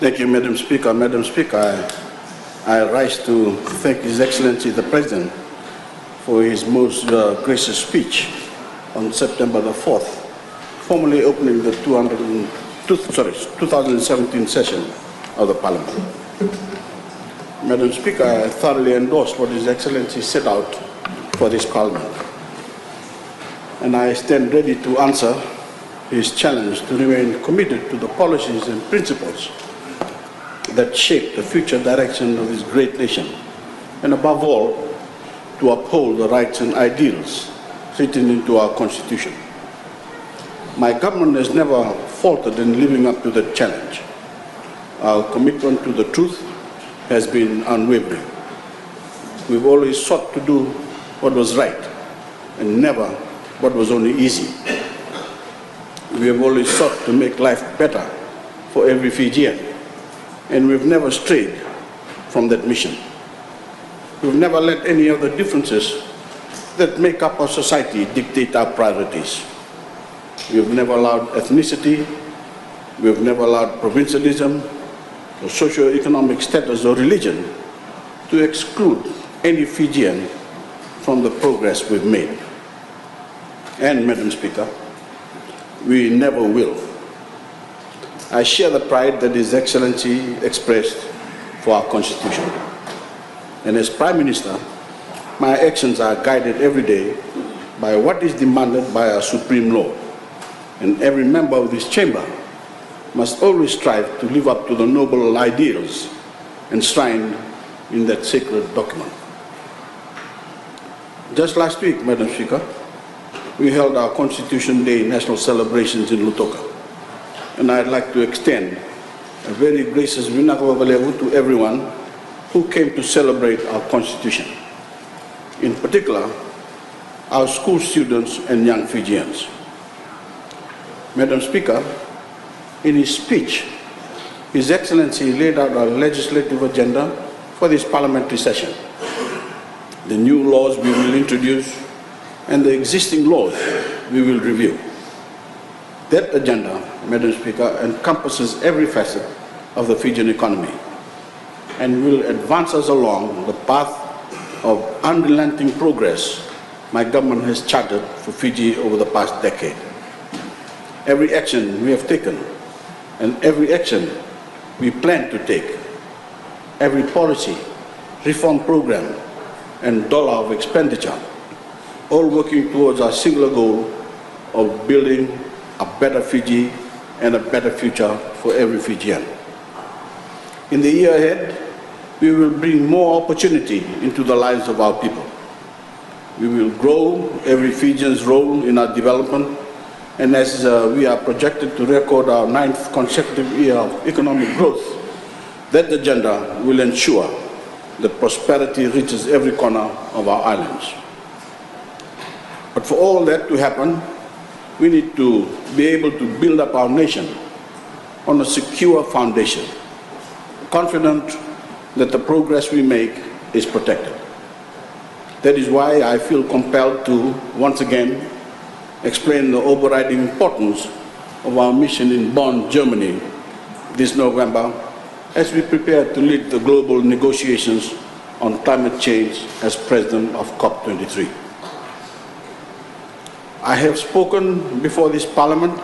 Thank you, Madam Speaker. Madam Speaker, I rise to thank His Excellency the President for his most gracious speech on September the 4th, formally opening the 2017 session of the Parliament. Madam Speaker, I thoroughly endorse what His Excellency set out for this Parliament, and I stand ready to answer his challenge to remain committed to the policies and principles that shape the future direction of this great nation, and above all, to uphold the rights and ideals written into our Constitution. My government has never faltered in living up to the challenge. Our commitment to the truth has been unwavering. We've always sought to do what was right and never what was only easy. We have always sought to make life better for every Fijian, and we've never strayed from that mission. We've never let any of the differences that make up our society dictate our priorities. We've never allowed ethnicity, we've never allowed provincialism, or socio-economic status or religion to exclude any Fijian from the progress we've made. And, Madam Speaker, we never will. I share the pride that His Excellency expressed for our Constitution. And as Prime Minister, my actions are guided every day by what is demanded by our Supreme Law. And every member of this chamber must always strive to live up to the noble ideals enshrined in that sacred document. Just last week, Madam Speaker, we held our Constitution Day national celebrations in Lutoka. And I'd like to extend a very gracious vinakavavalevu to everyone who came to celebrate our Constitution. In particular, our school students and young Fijians. Madam Speaker, in his speech, His Excellency laid out our legislative agenda for this parliamentary session. The new laws we will introduce and the existing laws we will review. That agenda, Madam Speaker, encompasses every facet of the Fijian economy and will advance us along the path of unrelenting progress my government has charted for Fiji over the past decade. Every action we have taken and every action we plan to take, every policy, reform program, and dollar of expenditure, all working towards our singular goal of building a better Fiji and a better future for every Fijian. In the year ahead, we will bring more opportunity into the lives of our people. We will grow every Fijian's role in our development, and as we are projected to record our 9th consecutive year of economic growth, that agenda will ensure that prosperity reaches every corner of our islands. But for all that to happen, we need to be able to build up our nation on a secure foundation, confident that the progress we make is protected. That is why I feel compelled to, once again, explain the overriding importance of our mission in Bonn, Germany this November as we prepare to lead the global negotiations on climate change as President of COP23. I have spoken before this Parliament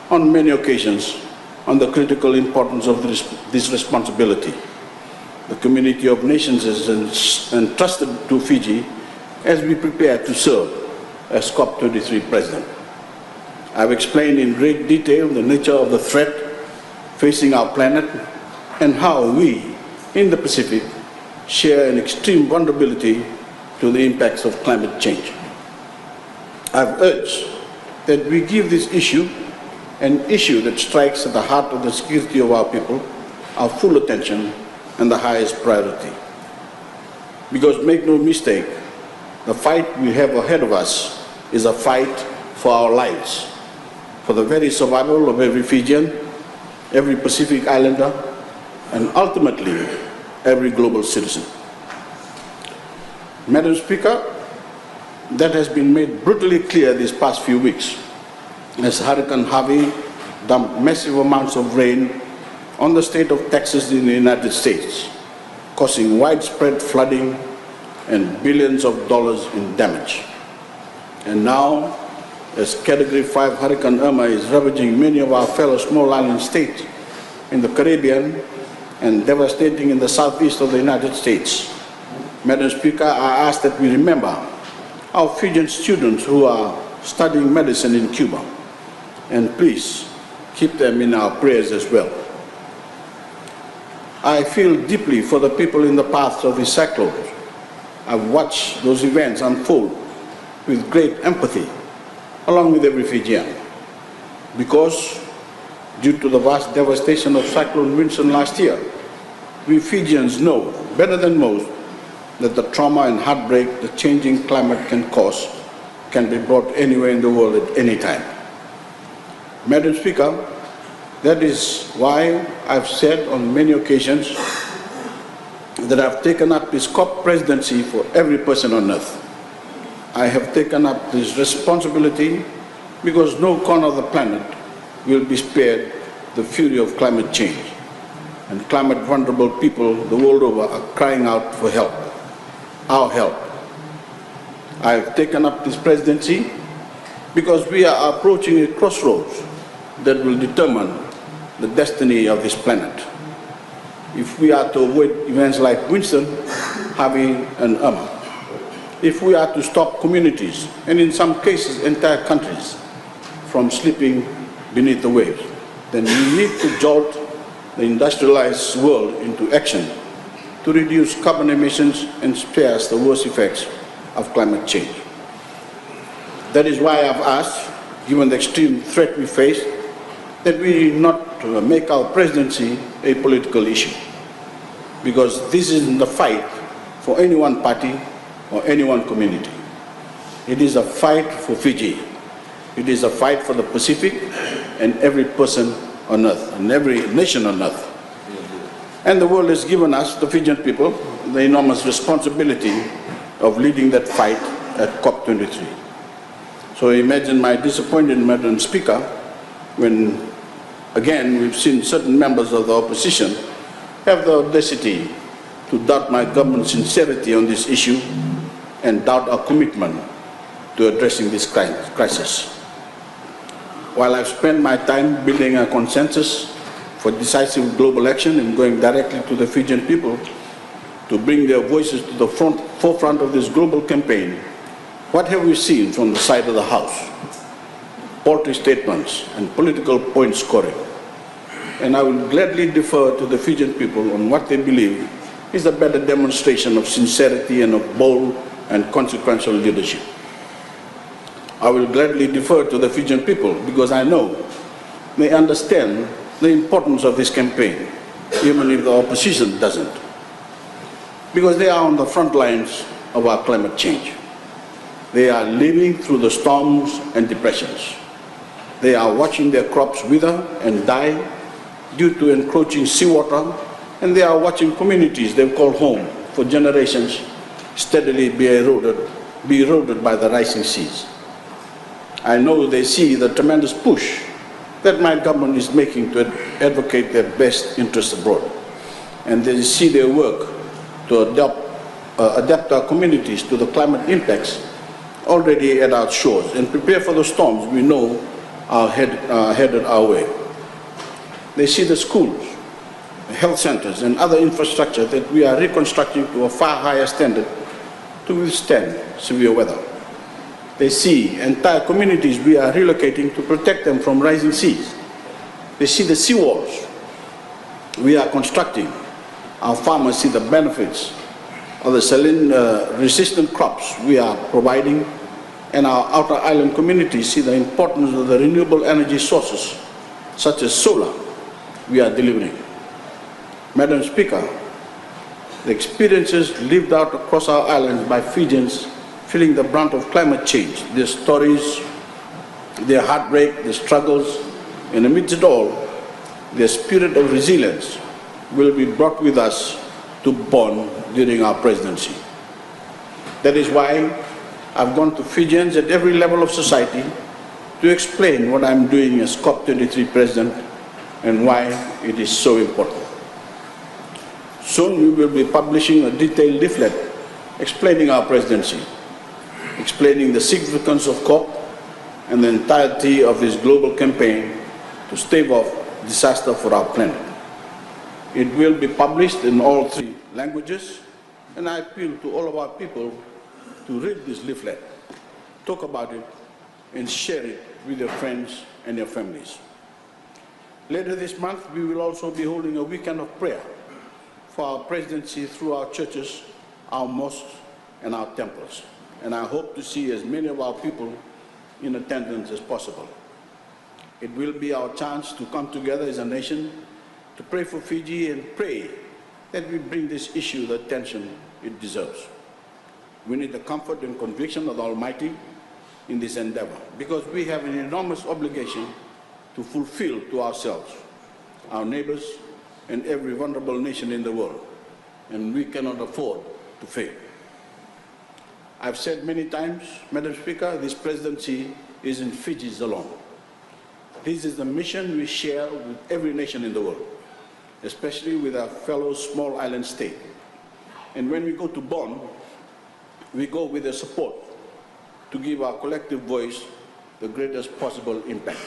on many occasions on the critical importance of this responsibility. The community of nations is entrusted to Fiji as we prepare to serve as COP23 President. I've explained in great detail the nature of the threat facing our planet and how we, in the Pacific, share an extreme vulnerability to the impacts of climate change. I've urged that we give this issue, an issue that strikes at the heart of the security of our people, our full attention and the highest priority. Because make no mistake, the fight we have ahead of us is a fight for our lives, for the very survival of every Fijian, every Pacific Islander, and ultimately every global citizen. Madam Speaker, that has been made brutally clear these past few weeks as Hurricane Harvey dumped massive amounts of rain on the state of Texas in the United States, causing widespread flooding and billions of dollars in damage. And now, as Category 5 Hurricane Irma is ravaging many of our fellow small island states in the Caribbean and devastating in the southeast of the United States, Madam Speaker, I ask that we remember our Fijian students who are studying medicine in Cuba, and please keep them in our prayers as well. I feel deeply for the people in the paths of these cyclones. I've watched those events unfold with great empathy, along with every Fijian, because due to the vast devastation of Cyclone Winston last year, we Fijians know better than most that the trauma and heartbreak the changing climate can cause can be brought anywhere in the world at any time. Madam Speaker, that is why I've said on many occasions that I've taken up this COP presidency for every person on earth. I have taken up this responsibility because no corner of the planet will be spared the fury of climate change. And climate vulnerable people the world over are crying out for help, our help. I have taken up this presidency because we are approaching a crossroads that will determine the destiny of this planet. If we are to avoid events like Winston, Harvey, and Irma, if we are to stop communities, and in some cases entire countries, from slipping beneath the waves, then we need to jolt the industrialized world into action to reduce carbon emissions and spare us the worst effects of climate change. That is why I've asked, given the extreme threat we face, that we not make our presidency a political issue, because this isn't a fight for any one party or any one community. It is a fight for Fiji. It is a fight for the Pacific and every person on earth, and every nation on earth. And the world has given us, the Fijian people, the enormous responsibility of leading that fight at COP23. So imagine my disappointment, Madam Speaker, when again we've seen certain members of the opposition have the audacity to doubt my government's sincerity on this issue and doubt our commitment to addressing this crisis. While I've spent my time building a consensus for decisive global action and going directly to the Fijian people to bring their voices to the forefront of this global campaign, what have we seen from the side of the House? Paltry statements and political point scoring. And I will gladly defer to the Fijian people on what they believe is a better demonstration of sincerity and of bold and consequential leadership. I will gladly defer to the Fijian people because I know they understand the importance of this campaign, even if the opposition doesn't, because they are on the front lines of our climate change. They are living through the storms and depressions. They are watching their crops wither and die due to encroaching seawater, and they are watching communities they've called home for generations steadily be eroded by the rising seas. I know they see the tremendous push that my government is making to advocate their best interests abroad, and they see their work to adapt our communities to the climate impacts already at our shores and prepare for the storms we know are headed our way. They see the schools, health centers, and other infrastructure that we are reconstructing to a far higher standard to withstand severe weather. They see entire communities we are relocating to protect them from rising seas. They see the seawalls we are constructing. Our farmers see the benefits of the saline-resistant crops we are providing, and our outer island communities see the importance of the renewable energy sources, such as solar, we are delivering. Madam Speaker, the experiences lived out across our islands by Fijians feeling the brunt of climate change, their stories, their heartbreak, their struggles, and amidst it all, their spirit of resilience will be brought with us to bond during our presidency. That is why I've gone to Fijians at every level of society to explain what I'm doing as COP23 President and why it is so important. Soon we will be publishing a detailed leaflet explaining our presidency, explaining the significance of COP and the entirety of this global campaign to stave off disaster for our planet. It will be published in all 3 languages, and I appeal to all of our people to read this leaflet, talk about it, and share it with your friends and your families. Later this month, we will also be holding a weekend of prayer for our presidency through our churches, our mosques, and our temples. And I hope to see as many of our people in attendance as possible. It will be our chance to come together as a nation to pray for Fiji and pray that we bring this issue the attention it deserves. We need the comfort and conviction of the Almighty in this endeavor, because we have an enormous obligation to fulfill to ourselves, our neighbors, and every vulnerable nation in the world, and we cannot afford to fail. I've said many times, Madam Speaker, this presidency isn't Fiji's alone. This is the mission we share with every nation in the world, especially with our fellow small island state. And when we go to Bonn, we go with the support to give our collective voice the greatest possible impact.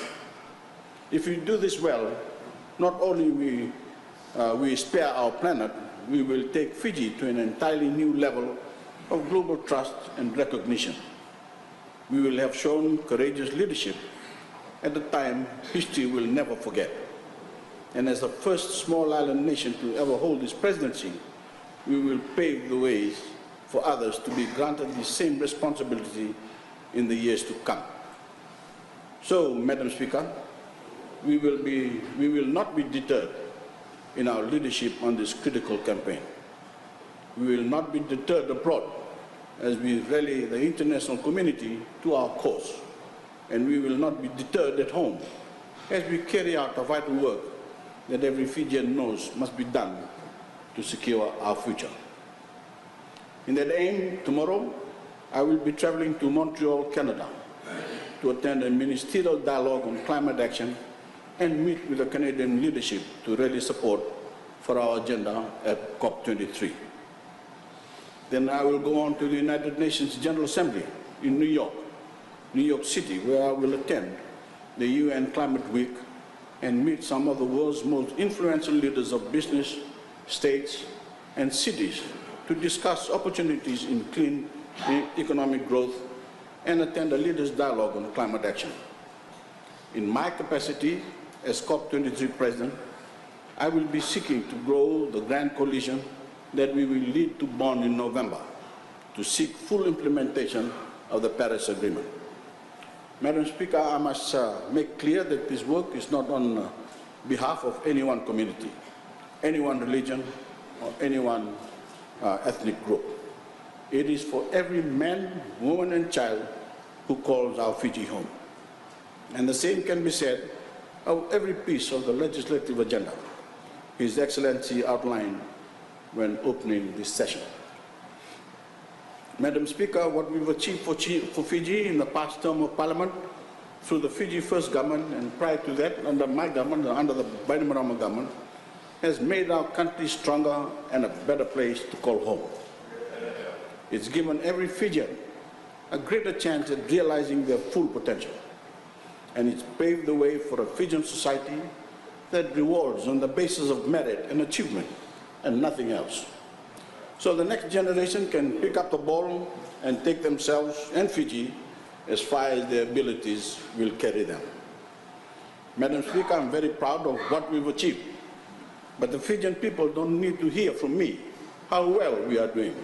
If we do this well, not only we spare our planet, we will take Fiji to an entirely new level of global trust and recognition. We will have shown courageous leadership at a time history will never forget. And as the first small island nation to ever hold this presidency, we will pave the ways for others to be granted the same responsibility in the years to come. So, Madam Speaker, we will not be deterred in our leadership on this critical campaign. We will not be deterred abroad as we rally the international community to our cause. And we will not be deterred at home as we carry out the vital work that every Fijian knows must be done to secure our future. In that aim, tomorrow, I will be traveling to Montreal, Canada, to attend a ministerial dialogue on climate action and meet with the Canadian leadership to rally support for our agenda at COP23. Then I will go on to the United Nations General Assembly in New York City, where I will attend the UN Climate Week and meet some of the world's most influential leaders of business, states, and cities to discuss opportunities in clean economic growth and attend a leaders' dialogue on climate action. In my capacity as COP23 President, I will be seeking to grow the grand coalition that we will lead to Bonn in November to seek full implementation of the Paris Agreement. Madam Speaker, I must make clear that this work is not on behalf of any one community, any one religion, or any one ethnic group. It is for every man, woman, and child who calls our Fiji home. And the same can be said of every piece of the legislative agenda His Excellency outlined when opening this session. Madam Speaker, what we've achieved for Fiji in the past term of Parliament through the Fiji First government and prior to that under my government, under the Bainimarama government, has made our country stronger and a better place to call home. It's given every Fijian a greater chance at realizing their full potential. And it's paved the way for a Fijian society that rewards on the basis of merit and achievement and nothing else. So the next generation can pick up the ball and take themselves and Fiji as far as their abilities will carry them. Madam Speaker, I'm very proud of what we've achieved, but the Fijian people don't need to hear from me how well we are doing.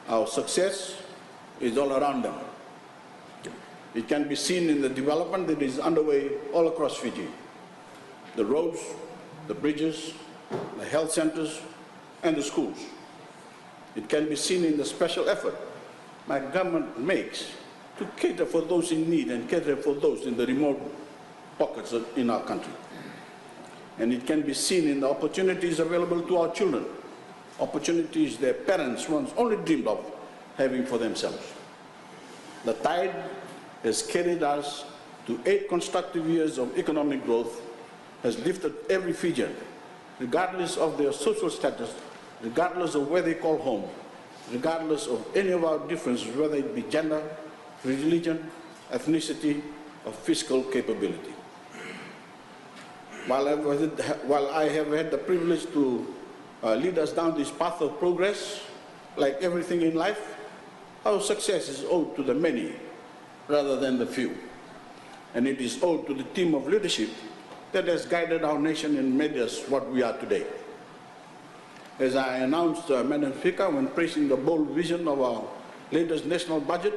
Our success is all around them. It can be seen in the development that is underway all across Fiji. The roads, the bridges, the health centers, and the schools. It can be seen in the special effort my government makes to cater for those in need and cater for those in the remote pockets in our country. And it can be seen in the opportunities available to our children, opportunities their parents once only dreamed of having for themselves. The tide has carried us to 8 constructive years of economic growth has lifted every Fijian, regardless of their social status, regardless of where they call home, regardless of any of our differences, whether it be gender, religion, ethnicity, or fiscal capability. While I have had the privilege to lead us down this path of progress, like everything in life, our success is owed to the many rather than the few. And it is owed to the team of leadership that has guided our nation and made us what we are today. As I announced, Madam Speaker, when praising the bold vision of our latest national budget,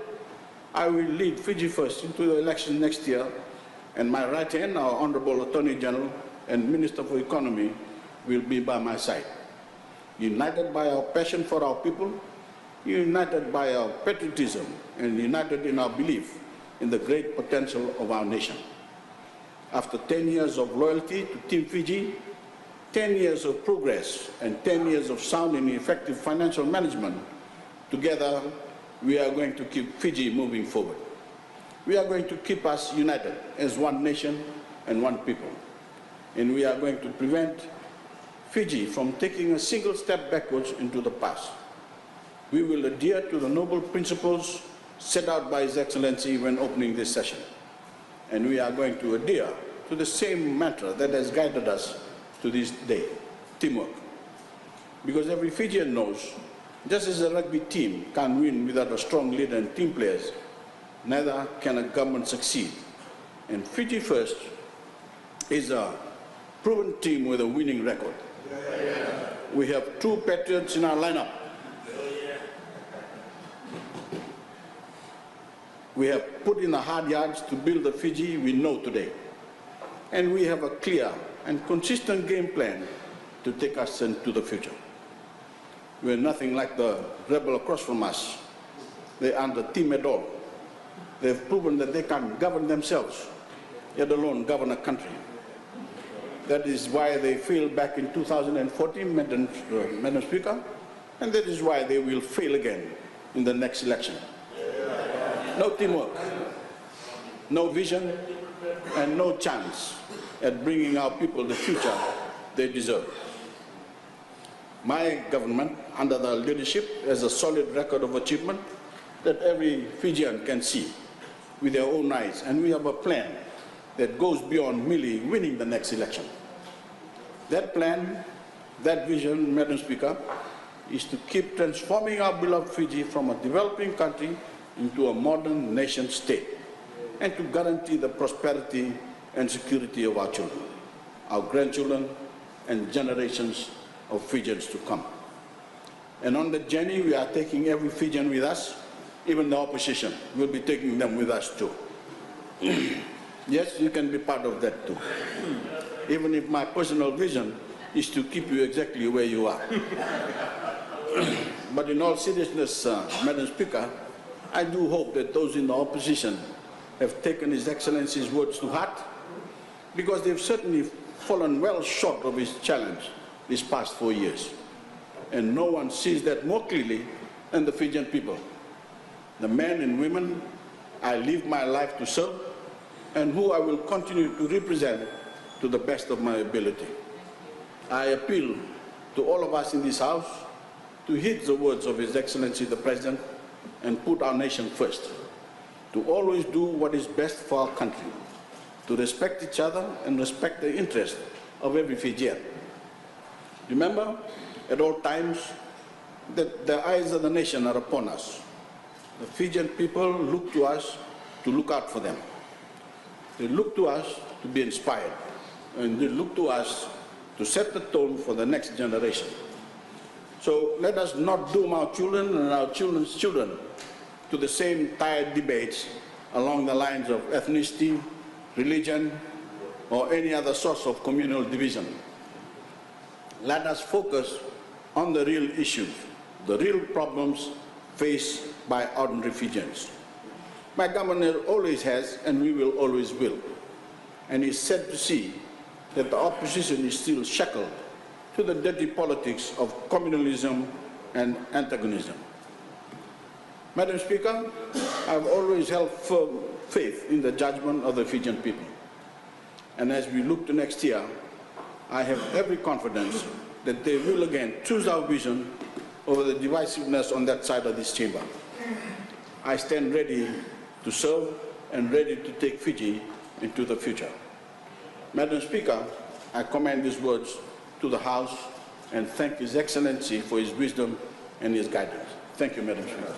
I will lead Fiji first into the election next year, and my right hand, our Honorable Attorney General and Minister for Economy, will be by my side. United by our passion for our people, united by our patriotism, and united in our belief in the great potential of our nation. After 10 years of loyalty to Team Fiji, 10 years of progress, and 10 years of sound and effective financial management, together we are going to keep Fiji moving forward. We are going to keep us united as one nation and one people. And we are going to prevent Fiji from taking a single step backwards into the past. We will adhere to the noble principles set out by His Excellency when opening this session. And we are going to adhere to the same mantra that has guided us to this day, teamwork. Because every Fijian knows, just as a rugby team can't win without a strong leader and team players, neither can a government succeed. And Fiji First is a proven team with a winning record. We have true patriots in our lineup. We have put in the hard yards to build the Fiji we know today. And we have a clear and consistent game plan to take us into the future. We are nothing like the rebel across from us. They aren't a team at all. They've proven that they can govern themselves, let alone govern a country. That is why they failed back in 2014, Madam Speaker, and that is why they will fail again in the next election. No teamwork, no vision, and no chance at bringing our people the future they deserve. My government, under the leadership, has a solid record of achievement that every Fijian can see with their own eyes, and we have a plan that goes beyond merely winning the next election. That plan, that vision, Madam Speaker, is to keep transforming our beloved Fiji from a developing country into a modern nation state, and to guarantee the prosperity and security of our children, our grandchildren, and generations of Fijians to come. And on the journey, we are taking every Fijian with us, even the opposition. We'll be taking them with us too. Yes, you can be part of that too. Even if my personal vision is to keep you exactly where you are. But in all seriousness, Madam Speaker, I do hope that those in the opposition have taken His Excellency's words to heart, because they've certainly fallen well short of his challenge these past 4 years. And no one sees that more clearly than the Fijian people. The men and women I live my life to serve, and who I will continue to represent to the best of my ability. I appeal to all of us in this House to heed the words of His Excellency the President and put our nation first, to always do what is best for our country, to respect each other and respect the interest of every Fijian. Remember, at all times, that the eyes of the nation are upon us. The Fijian people look to us to look out for them. They look to us to be inspired, and they look to us to set the tone for the next generation. So let us not doom our children and our children's children to the same tired debates along the lines of ethnicity, religion, or any other source of communal division. Let us focus on the real issues, the real problems faced by ordinary Fijians. My government always has, and we will always will. And is sad to see that the opposition is still shackled to the dirty politics of communalism and antagonism. Madam Speaker, I have always held firm faith in the judgment of the Fijian people. And as we look to next year, I have every confidence that they will again choose our vision over the divisiveness on that side of this chamber. I stand ready to serve and ready to take Fiji into the future. Madam Speaker, I commend these words to the House and thank His Excellency for his wisdom and his guidance. Thank you, Madam Speaker.